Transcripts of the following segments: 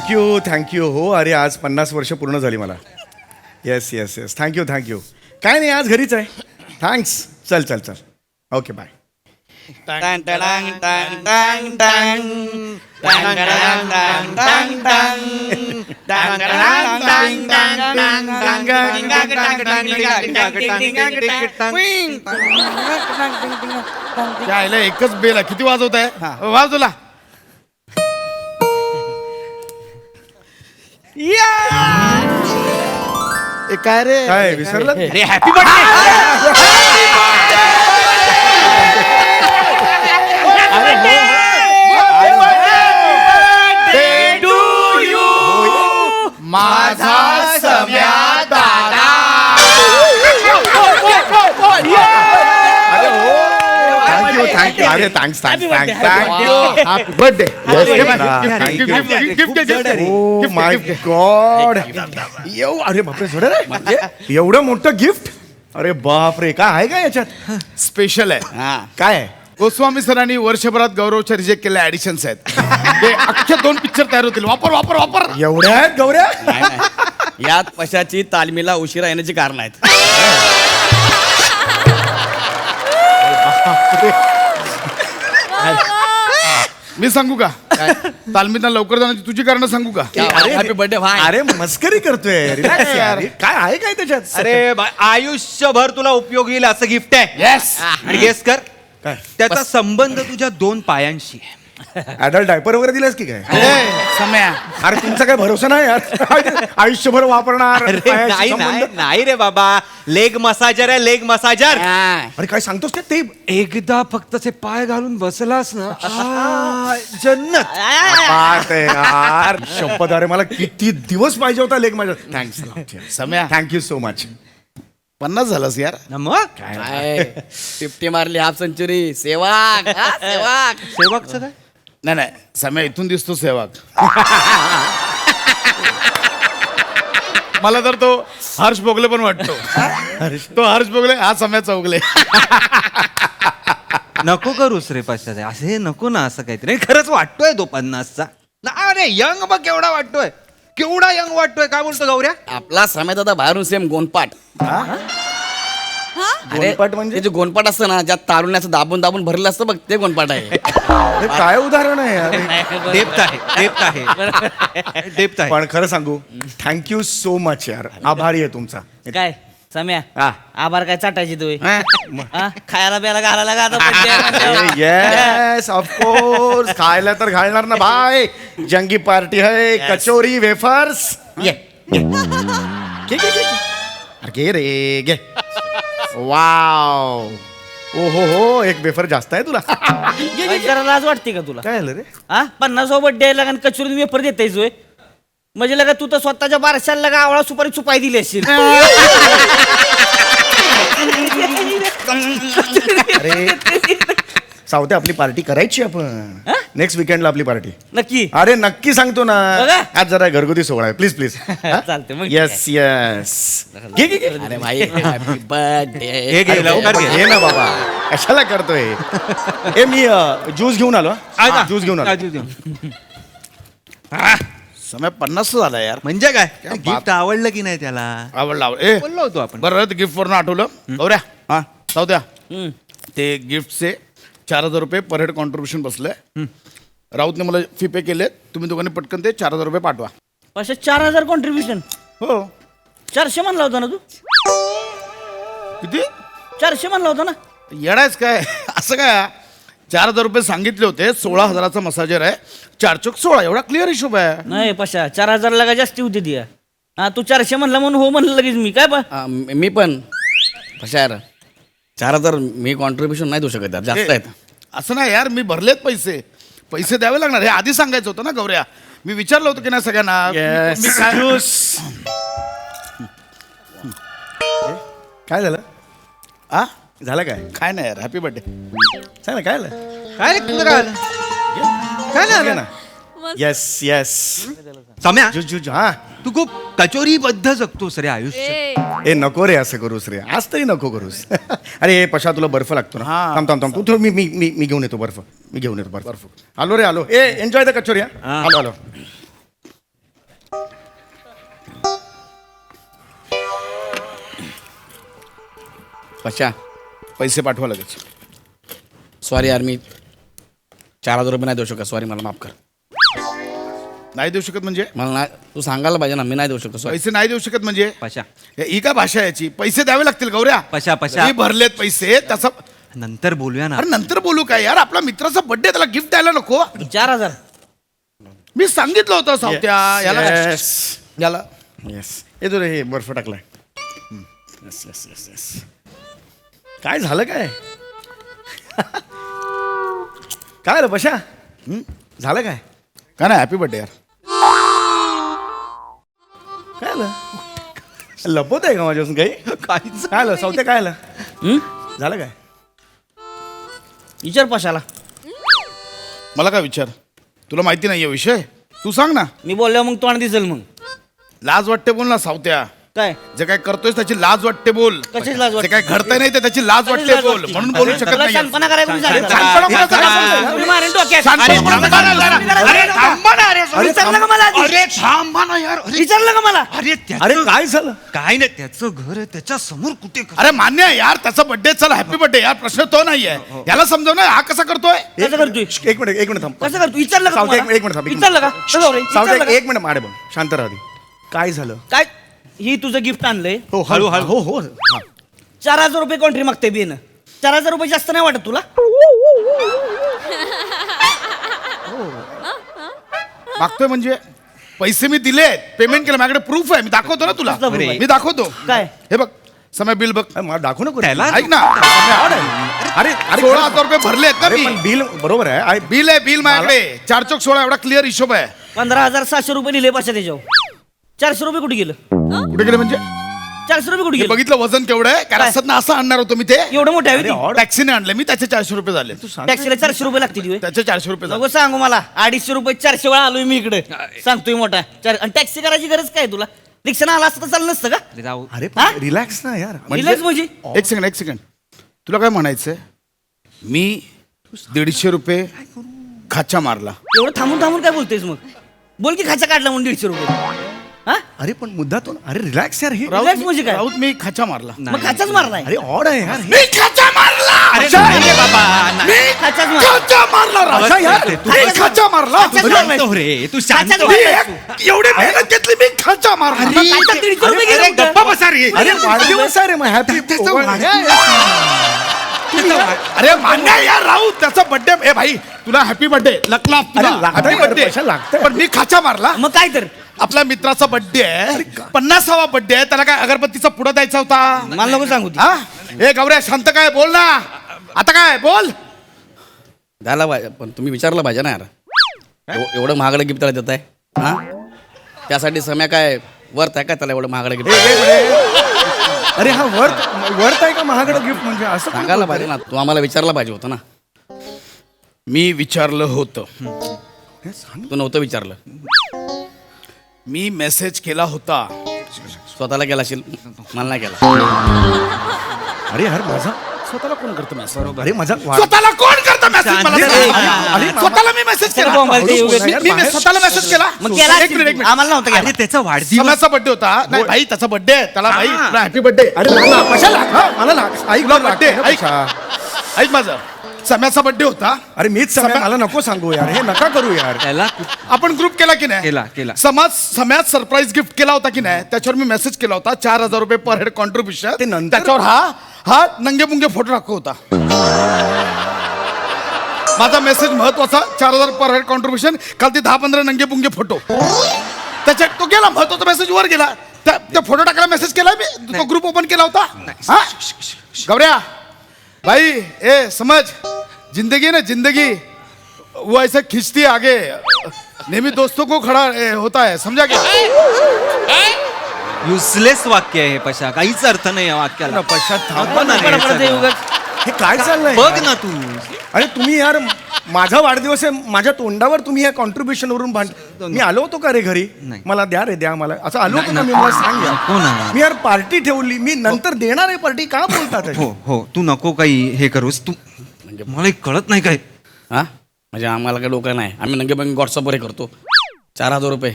Thank you हो. अरे आज 50 वर्ष पूर्ण झाली मला. येस येस येस थँक्यू काय नाही आज घरीच आहे. थँक्स. चल ओके बाय. टांग टांग टांग टांग टांग टांग टांग टांग टांग टांग एकच बेल आहे. किती वाजवत आहे? वाज तुला. काय रे? काय विसरलं? अरे हॅपी बर्थडे. माझा सम्या दादा. थँक्यू अरे thanks happy birthday. Oh my God. अरे बापरे सोड रे. एवढं मोठं गिफ्ट. अरे बापरे काय आहे का याच्यात? स्पेशल आहे. काय आहे? गोस्वामी सरांनी वर्षभरात गौरवच्या रिजेक्ट केलेल्या ऍडिशन्स आहेत. ते अख्खे 2 पिक्चर तयार होतील. वापर. एवढ्या आहेत गौऱ्या? यात पशाची तालमीला उशिरा येण्याची कारण आहेत. मी सांगू का? तालमीला लवकर जाण्याची तुझी कारण सांगू का? हॅपी बर्थडे भाई. अरे मस्करी करतोय. रिलॅक्स यार. काय आहे काय त्याच्यात? अरे आयुष्यभर तुला उपयोग येईल असं गिफ्ट आहे. येस. आणि गेस कर काय? त्याचा संबंध तुझ्या 2 पायांशी आहे. ऍडल्ट डायपर वगैरे दिलास की काय? सम्या. अरे तुमचा काय भरोसा नाही यार. आयुष्यभर वापरणार. अरे पायाशी नाही संबंध. नाही रे बाबा, लेग मसाजर आहे, लेग मसाजर. अरे काय सांगतोस ते? एकदा फक्त ते पाय घालून बसलास ना, जन्नत. बात आहे यार. शपथ अरे मला किती दिवस पाहिजे होता लेग माझ्या. थँक्स सम्या. Thank you so much. 50 झालंस यार. मग काय टिपटी मारली हाफ सेंचुरी. सेवाग सेवाग. सेवकचं काय? नाही सम्या इथून दिसतो सेवाग. मला तर तो हर्ष बोगले पण वाटतो. तो हर्ष बोगले हा सम्या चौगले. नको करूस रे पश्चात. असे नको ना असं काहीतरी. खरंच वाटतोय तो 50चा. अरे यंग बघ केवढा वाटतोय. केवढा यंग वाटतोय. काय बोलतो गौऱ्या? आपला समय दादा बाहेरून सेम गोनपाट. गोनपाट म्हणजे? ते जे गोनपाट असतं ना, ज्यात तारुण्याचं दाबून दाबून भरलं असतं बघ, ते गोनपाट आहे. हे काय उदाहरण आहे यार? डेप्थ आहे. डेप्थ आहे. पण खरं सांगू थँक्यू सो मच यार. आभारी आहे तुमचा. काय सम्या हा. आभार काय चाटायची तू खायला प्यायला घालायला का आता? Yes of course. खायला तर घालणार ना भाई. जंगी पार्टी है. कचोरी वेफर्स. ये घे रे घे. वाव. ओ हो एक वेफर जास्त आहे तुला. जरा लाज वाटते का तुला? काय झालं रे? 50वा बर्थडे आहे लगा कचोरी वेपर देतायच होय. म्हणजे लगा तू तर स्वतःच्या बारशाला लगा आवळा सुपारी चुपाई दिली असेल. अरे सावते आपली पार्टी करायची आपण. नेक्स्ट वीकेंडला आपली पार्टी. नक्की. अरे नक्की सांगतो ना. बघा. आज जरा घरगुती सोहळा आहे. प्लीज चालतंय मग. येस घे अरे भाई हॅपी बर्थडे. हे घे लवकर घे. घे ना बाबा. कशाला करतोय? ए मी ज्यूस घेऊन आलो. ज्यूस घेऊन आलो. सम्या 50 झाला यार. म्हणजे काय बात. गिफ्ट आवडलं की नाही त्याला? आवडला. ए बोललो होतो आपण. बरं ते गिफ्ट वरून आठवलं. गौऱ्या हा सावत्या. ते गिफ्टचे 4000 रुपये पर हेड कॉन्ट्रीब्युशन बसलंय. राऊतने मला फी पे केले. तुम्ही दोघांनी पटकन ते 4000 रुपये पाठवा. अशा 4000 कॉन्ट्रीब्युशन. हो. 400 म्हणला होता ना तू? किती 400 म्हणला होता ना? येडायच काय? असं काय? 4000 रुपये सांगितले होते. 16,000चा मसाजर आहे. 4 चोक 16 एवढा क्लिअर हिशोब आहे. नाही पशा 4000 लगा जास्ती होती ती. तू 400 म्हणला म्हणून हो म्हणलं लगेच मी काय मी पण कशा यार 4000 मी कॉन्ट्रीब्युशन नाही देऊ शकत यार. जास्त आहेत. असं नाही यार. मी भरलेत पैसे द्यावे लागणार. हे आधी सांगायचं होतं ना गौऱ्या. मी विचारलं होतं की नाही सगळ्यांना. मी काय- ज्यूस. काय झालं? आ? झालं काय? काय नाही यार. Happy birthday. सांग ना काय झालं? काय रे तुला काय आलं? काय घे झालं ना. येस येस सम्या ज्यूस ज्यूस हा. तू खूप कचोरीबद्ध जगतोस रे आयुष्य. ए नको रे असं करूस रे. आज तरी नको करूस. अरे पशा तुला बर्फ लागतो ना. हा. थांब तू थोडं मी घेऊन येतो बर्फ. मी घेऊन येतो बर्फ. आलो रे आलो. ए एन्जॉय द कचोरी. आलो पशा पैसे पाठवा लगेच. सॉरी यार, मी 4,000 रुपये नाही देऊ शकत. सॉरी, मला माफ कर. नाही देऊ शकत म्हणजे? मला नाही, तू सांगायला पाहिजे ना, मी नाही देऊ शकत. सॉरी. पैसे नाही देऊ शकत म्हणजे? पशा ही काय भाषा आहे याची? पैसे द्यावे लागतील गौऱ्या. पशा पशा मी भरलेत पैसे त्याचा. नंतर बोलूया ना. अरे नंतर बोलू काय यार, आपला मित्राचा बर्थडे, त्याला गिफ्ट द्यायला नको? 4,000. मी सांगितलं होतं सावत्या याला याला. येस, येतो रे, हे बर्फ टाकलाय. Yes yes yes yes. काय झालं काय? काय रे पशा? झालं काय? का नाही, हॅपी बर्थडे यार. काय आलं? लपवत आहे का माझ्यापासून काही? काहीच काय आलं सावत्या? काय आलं? हं? झालं काय? विचार पशाला. मला काय विचार? तुला माहिती नाही विषय? तू सांग ना. मी बोलल्यावर मग तोंड दिसेल मग. लाज वाटते बोल ना सावत्या. काय जे काय करतोय त्याची लाज वाटते बोल. कशाची लाज जे वाटते? काय घडतंय नाही ते त्याची लाज कशाची वाटते लाज बोल. वाटते? म्हणून बोलू शकत तुला नाही. शानपणा करायला कोणी सांगितलं? शानपणा कोणाचा करायचा? तुम्ही मारेन डोक्यात. शानपणा कोणाचा करायचा? अरे थांबा ना, अरे विचारलं का मला आधी? अरे थांबा ना यार. अरे विचारलं का मला? अरे अरे काय झालं? काय नाही, त्याचं घर आहे, त्याच्या समोर कुठे अरे मान्य आहे यार, त्याचा बर्थडे, चला हॅपी बर्थडे यार, प्रश्न तो नाहीये. याला समजाव ना, हा कसा करतोय? कसं करतोय? एक मिनिट थांब. कसं करतो? विचारलं का सावत्या, तुम्हाला? एक मिनिट थांब, एक विचारलं का? चला रे, विचारलं सावत्या, का? एक मिनिट माडे बघ, शांत राहा आधी. काय झालं? काय ही तुझं गिफ्ट आणलंय? हो हळू हो हो हा. 4,000 रुपये कॉन्ट्री मागते बिन. 4,000 रुपये जास्त नाही वाटत तुला? मागतोय म्हणजे? पैसे मी दिलेत, पेमेंट केलं, माझ्याकडे प्रूफ आहे, मी दाखवतो ना तुला. कसलं proof आहे? मी दाखवतो. काय? हे बघ, समय बिल बघ. अरे, मला दाखवू नको. त्याला ऐक ना, अरे अरे 16,000 रुपये भरलेत ना अरे मी. पण बिल बरोबर आहे. बिल आहे, बिल माझ्याकडे 4 चौक 16 एवढा क्लिअर हिशोब आहे. 15,700 रुपये दिले पाशा त्याच्यावर. 400 रुपये कुठे गेलं? कुठे गेले म्हणजे? 400 रुपये कुठे हे गेलं? बघितलं वजन केवढं आहे? कारण काय? असत ना, असं आणणार होतो मी ते. एवढं मोठं आहे अरे, ती? ऑड. टॅक्सीने आणलं मी, त्याचे 400 रुपये झाले. टॅक्सीला 400 रुपये लागतील होय? त्याचे 400 रुपये झाले. नको सांगू मला. 250 रुपये 400 वेळा आलोय मी इकडे. सांगतोय मोठा. आणि टॅक्सी करायची गरज काय तुला? रिक्षानं आला असतं तर चाललं नसतं का? जाऊ. अरे हा? रिलॅक्स ना यार. रिलॅक्स म्हणजे? एक सेकंड. तुला काय म्हणायचंय? मी 150 रुपये खाचा मारला. एवढं थांबून थांबून काय बोलतेस मग? बोल की खाचा काढला म्हणून 150 रुपये. हा? अरे पण मुद्दा तो अरे रिलॅक्स यार. हे Relax म्हणजे काय? राऊत मी खाचा मारला. मग खाचाच मारलाय. अरे ऑड आहे यार. मी खाचा मारला. अरे अच्छा, नाही रे बाबा, नाही. मी खाचाच मारला. खाचा मारला राव. अच्छा यार. मी खाचा मारला. खाचाच अरे, मारलाय. शांत हो रे, तू शांत खाचाच हो. मी मारलाय. एवढी मेहनत घेतली, मी खाचा मारला. मग खाचा 150 रुपये गेले अरे कुठं? गप्पा बसा रे. अरे वाढदिवस आहे रे मग हॅपी. अरे मान्य आहे यार राऊत, त्याचा बर्थडे. ए भाई, तुला हॅपी बर्थडे. लकला अरे, लागतंय हॅपी यार, बर्थडे. पैसा लागतंय. पण मी खाचा मारला. मग काय तर? आपल्या मित्राचा बर्थडे आहे, 50वा बर्थडे आहे, त्याला काय अगरबत्तीचा पुडा द्यायचा होता? मला नको सांगू ती. हा? ए गौऱ्या, शांत काय बोल ना. आता काय बोल? द्यायला पाहिजे, पण तुम्ही विचारलं पाहिजे ना यार. एवढं महागडं गिफ्ट त्याला देत आहे, हा? त्यासाठी समय काय वर्थ आहे का त्याला एवढं महागडं गिफ्ट? अरे हा वर्थ आहे का महागडं गिफ्ट म्हणजे? असं कोण सांगायला बोलतं पाहिजे रे? ना, तू आम्हाला विचारलं पाहिजे होतं ना. मी विचारलं होतं. हे सांग. तू नव्हतं विचारलं. मी मेसेज केला होता. स्वतःला केला असेल, मला नाही केला. अरे यार माझा स्वतःला कोण करतं मेसेज? अरे माझा स्वतःला कोण करतं मेसेज? मला शांत सांग. रे. अरे, स्वतःला मी मेसेज चला केला. बोंबाल ते उगाच. मी स्वतःला मेसेज केला. मग केला एक मिनिट, एक मिनिट. आम्हाला नव्हतं अरे केला. त्याचा वाढदिवस. समाचा बर्थडे होता. नाही भाई, त्याचा बर्थडे आहे. त्याला भाई हॅपी बर्थडे. अरे लागला कशाला? हा, मला लाग ऐक तुला मला बर्थडे लागतंय ना ऐक. पैसा. ऐक माझं. सम्याचा बर्थडे होता. अरे मीच समय मला नको सांगू यार. हे नका करू यार. त्याला आपण ग्रुप केला की नाही? केला. सम्यात सरप्राईज गिफ्ट केला होता की नाही? त्याच्यावर मी मेसेज केला होता 4,000 रुपये पर हेड कॉन्ट्रीब्युशन. ते नंतर- त्याच्यावर हा नंगे पुंगे फोटो टाकू होता. माझा मेसेज महत्वाचा, 4,000 पर हेड कॉन्ट्रीब्युशन. काल ते 10-15 नंगे पुंगे फोटो. त्याच्यात तो गेला, महत्वाचा मेसेज वर गेला. त्या फोटो टाकायला मेसेज केला मी. तो ग्रुप ओपन केला होता. हा? गौऱ्या भाई, ए समझ, जिंदगी है ना जिंदगी, वो ऐसे खींचती है आगे. नेहमी दोस्तों को खड़ा होता है, समझा क्या? युजलेस वाक्य आहे हे पशा. काहीच अर्थ नाही या वाक्याला. पैसा थांब नको ना रे बरं, बरं, ते सगळं. उगाच. हे काय चाललंय? बघ ना तू. अरे तुम्ही यार माझा वाढदिवस आहे, माझ्या तोंडावर तुम्ही या कॉन्ट्रीब्युशन वरून भांड. मी आलो होतो का रे घरी? नाही. मला द्या रे, द्या मला. असं आलो होतो का मी? मला सांग यार. नको ना. मी यार पार्टी ठेवली, मी नंतर देणार आहे पार्टी. का बोलतात हे? हो तू नको काही हे करूस तू. मला एक कळत नाही काय. हा, म्हणजे आम्हाला काही डोकं नाही. आम्ही नंगे बंगे व्हॉट्सअपवर हे करतो. 4,000 रुपये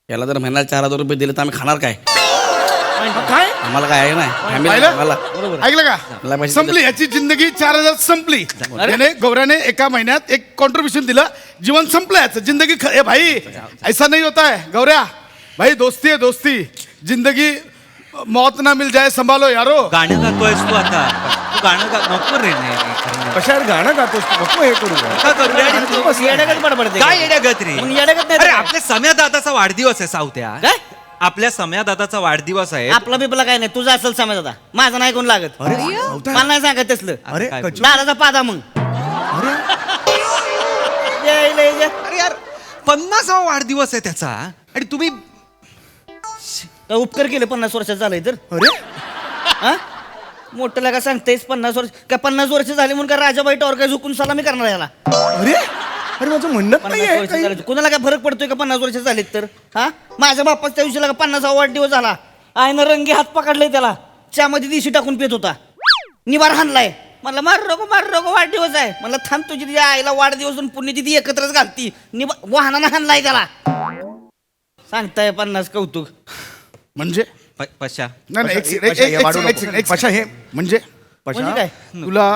याला जर महिन्याला 4,000 रुपये दिले तर आम्ही खाणार काय? काय आम्हाला काय आहे नाही फॅमिली पाहिलं मला ऐकलं मला का पैसे संपली याची जिंदगी 4,000 संपली याने गौऱ्याने एका महिन्यात एक कॉन्ट्रीब्युशन दिलं जीवन संपलं याचं जिंदगी ए भाई ऐसा नहीं होता है गौऱ्या भाई दोस्ती है दोस्ती जिंदगी मौत ना मिल जाए संभालो यारो गाणं गातोयस तू आता तू गाणं नको रे नाही करणं. कशावर गाणं गातोस तू? नको हे करू का करू रे? आणि तू येड्यागत बडबडते काय येड्यागत रे मग येड्यागत नाही अरे तर काय? आपल्या सम्या दादाचा वाढदिवस आहे सावत्या काय? आपल्या सम्या दादाचा वाढदिवस आहे आपला बिपला काय नाही तुझा असेल समज आता माझा नाही कोण लागत अरे सावता. मला नाही सांगत तसलं अरे काय कचू. दादाचा पादा मग ये, ये, ये. अरे यार 50वा वाढदिवस आहे त्याचा आणि तुम्ही काय उपकार केले 50 वर्षात झालंय तर अरे हा मोठं लागा सांगतेस 50 वर्ष काय 50 वर्ष झाली म्हणून का राजाबाई टॉरका झुकून सलामी करणार याला अरे अरे माझं म्हणणं 50 नाहीये वर्ष काही. झाली कुणाला काय फरक पडतोय का 50 वर्ष झालीत तर हा माझ्या बापाच त्या दिवशीला का 50वा वाढदिवस झाला आईनं रंगी हात पकडले त्याला चहामध्ये दिशी टाकून पित होता निवार हाणलाय म्हणलं मार रोगो वाढदिवस आहे म्हणलं थांब तुझी तिच्या आईला वाढदिवस आणि पुण्यची ती एकत्रच घालती वाहनानं हाणलाय त्याला सांगताय 50 कौतुक म्हणजे पश्या नाही नाही, पशा, एक पशा, हे second, वाढू एक नको. second, एक पशा, second. हे म्हणजे म्हणजे काय तुला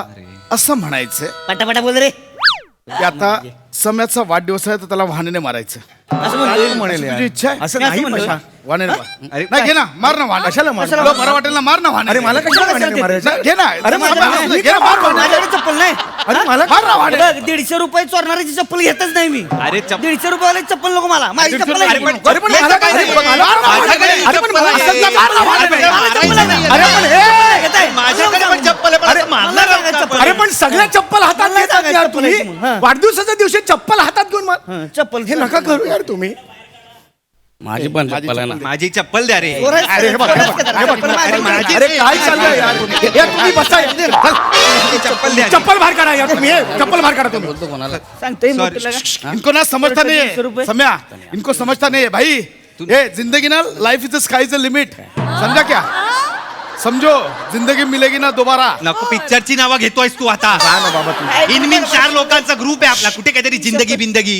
असं म्हणायचंय पटापटा बोल रे की आता सम्याचा वाढदिवस आहे तर त्याला वाहनाने मारायचं असं काय म्हणतोय म्हणेल तुझी यार? इच्छा आहे? असं मी असं नाही म्हणतोय. पशा. वाहनाने मार. अरे, नाही घे ना मार ना वाहन कशाला मार? तुला बरं वाटेल ना मार ना वाहन अरे मला कशाला कशाला वाहनाने मारायचं? नाही, घे ना अरे सम्या, माझ्या- घे ना, मार वाहन. माझ्याकडे चप्पल नाही अरे मला मार ना वाहन. बघ, 150 रुपये चोरणाऱ्याची चप्पल घेतच नाही मी अरे 150 रुपयाला चप्पल नको मला माझी चप्पल आहे. अरे पण अरे पण मला काय अरे पण मला- माझ्याकडे अरे पण चप्पल मला- आहे. असं मार ना वाहन. अरे मला चप्पल आहे. नाही, अरे पण हे- घेत आहे. माझ्याकडे पण चप्पल आहे, पण अरे असं मारणार मला आहोत सांगा का चप्पल आपण? अरे पण सगळ्या चप्पल हातात मला घेतात सांगायचं यार चप्पल तुम्ही आहे की मग, हा. वाढदिवसाच्या दिवशी चप्पल हातात घेऊन मार हं, चप्पल हे नका करू यार तुम्ही माझी पण चप्पल आहे ना माझी चप्पल द्या रे चोरायचं- अरे हे बघ, हे बघ, चोरायचं हे बघ, चप्पल अरे माझी. अरे काय चाललंय यार यार तुम्ही बसा चप्पल द्या रे. चप्पल बाहेर काढा यार तुम्ही हे, चप्पल बाहेर काढा तुम्ही बोलतो कोणाला सांगतोय Sorry. मोठं लागा. इनको ना समझता नहीं 150 है रुपए. सम्या इनको समझता नहीं है भाई ये जिंदगी ना life is sky is limit समझा क्या समझो जिंदगी मिलेगी ना दोबारा नको पिक्चरची नावं घेतोयस तू आता हा ना बाबा तुम्ही इनमिन 4 लोकांचा ग्रुप आहे आपला कुठे काहीतरी जिंदगी बिंदगी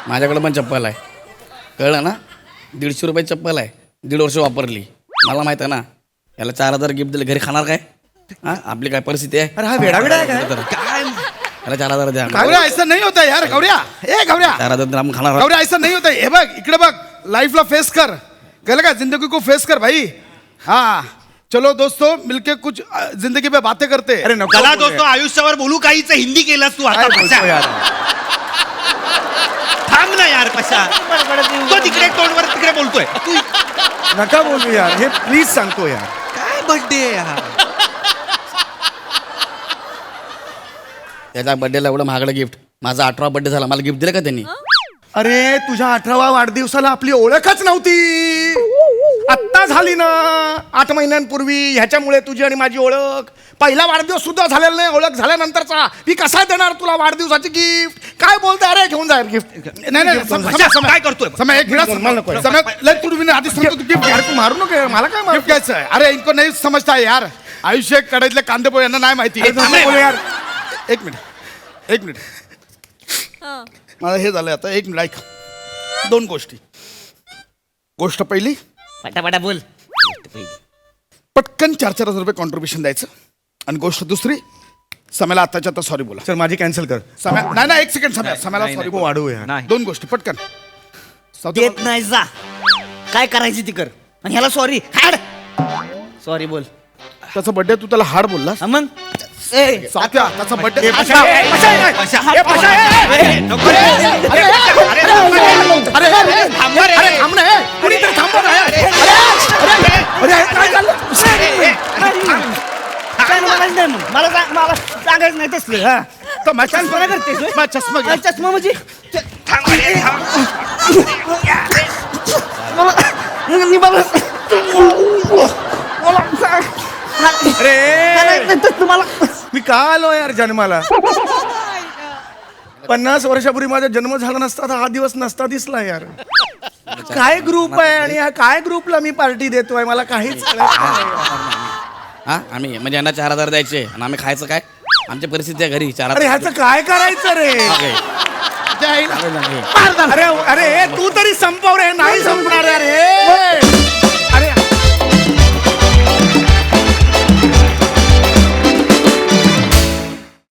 माझ्याकडे पण चप्पल आहे कळलं ना 150 रुपये चप्पल आहे 1.5 वर्ष वापरली मला माहित आहे ना याला 4,000 गिफ्ट दिले घरी खाणार काय हा आपली काय परिस्थिती आहे अरे हा वेडा आहे काय काय याला 4,000 द्या गौऱ्या ऐसा नहीं होता यार गौऱ्या ए गौऱ्या 4,000 द्या, आपण खाणार आहोत. गौऱ्या ऐसा नहीं होता हे बघ इकडे बघ लाइफ ला फेस कर कळलं का जिंदगी को फेस कर भाई हाँ चलो दोस्तों मिलके कुछ जिंदगी पे बातें करते अरे नको चला बोलू दोस्तों आयुष्यावर बोलू काहीच हिंदी केलंस तू काय आता बोलतो पशा. यार थांब ना यार कशा बडबडत येऊ. तो तिकडे तोंडवर तिकडे बोलतोय तू नका बोलू यार हे प्लीज सांगतो यार काय बर्थडे यार त्याच्या बर्थडेला एवढं महागडं गिफ्ट माझा 18वा बर्थडे झाला मला गिफ्ट दिलं का त्यांनी अरे तुझ्या 18वा वाढदिवसाला आपली ओळखच नव्हती आत्ता झाली ना 8 महिन्यांपूर्वी ह्याच्यामुळे तुझी आणि माझी ओळख पहिला वाढदिवस सुद्धा झालेला नाही ओळख झाल्यानंतरचा मी कसा देणार तुला वाढदिवसाची गिफ्ट काय बोलते अरे घेऊन जा गिफ्ट नाही नाही समय काय करतोय समय एक मिनट मला नको. समय लय तुम्ही आधी सांगतो तू गिफ्ट यार तू मारू नको मला काय मारू गिफ्ट घ्यायचं आहे अरे इनको नाही समजता है यार आयुष्य कडाईतले कांदे पोहे यांना नाही माहिती अरे नको बोलू यार एक मिनिट मला हे झालंय आता 1 मिनिट ऐक 2 गोष्टी गोष्ट पहिली पटापटा बोल पटकन 4,000 रुपये कॉन्ट्रीब्युशन द्यायचं आणि गोष्ट दुसरी सम्याला आताच्या आता सॉरी बोला सर माझी कॅन्सल कर सम्या नाही नाही 1 सेकंड सम्याला नाही, सॉरी नको वाढवू यार नाही 2 गोष्टी पटकन देत नाही जा काय करायची ती कर आणि ह्याला सॉरी हाड सॉरी बोल त्याचा बर्थडे तू त्याला हाड बोललास हा मग ए, सात्या त्याचा बर्थडे पशा. अरे, नको रे. थांब रे. काय म्हणायचं नाही मग. मला सांगायचं नाही तसलं हा तर माझ्या चष्मा करतेस होय? माझा चष्मा घे. चष्मा म्हणजे थांब रे, थांब. मी मला अरे तुम्हाला मी का आलो यार जन्माला 50 वर्षापूर्वी माझा जन्म झाला नसता तर हा दिवस नसता दिसला यार काय ग्रुप आहे आणि ह्या काय ग्रुपला मी पार्टी देतोय मला काहीच कळत नाही. हा आम्ही म्हणजे यांना 4,000 द्यायचे आणि आम्ही खायचं काय आमची परिस्थिती आहे घरी 4,000 अरे ह्याचं काय करायचं रे त्या आईला- अरे अरे तू तरी संपव रे नाही संपव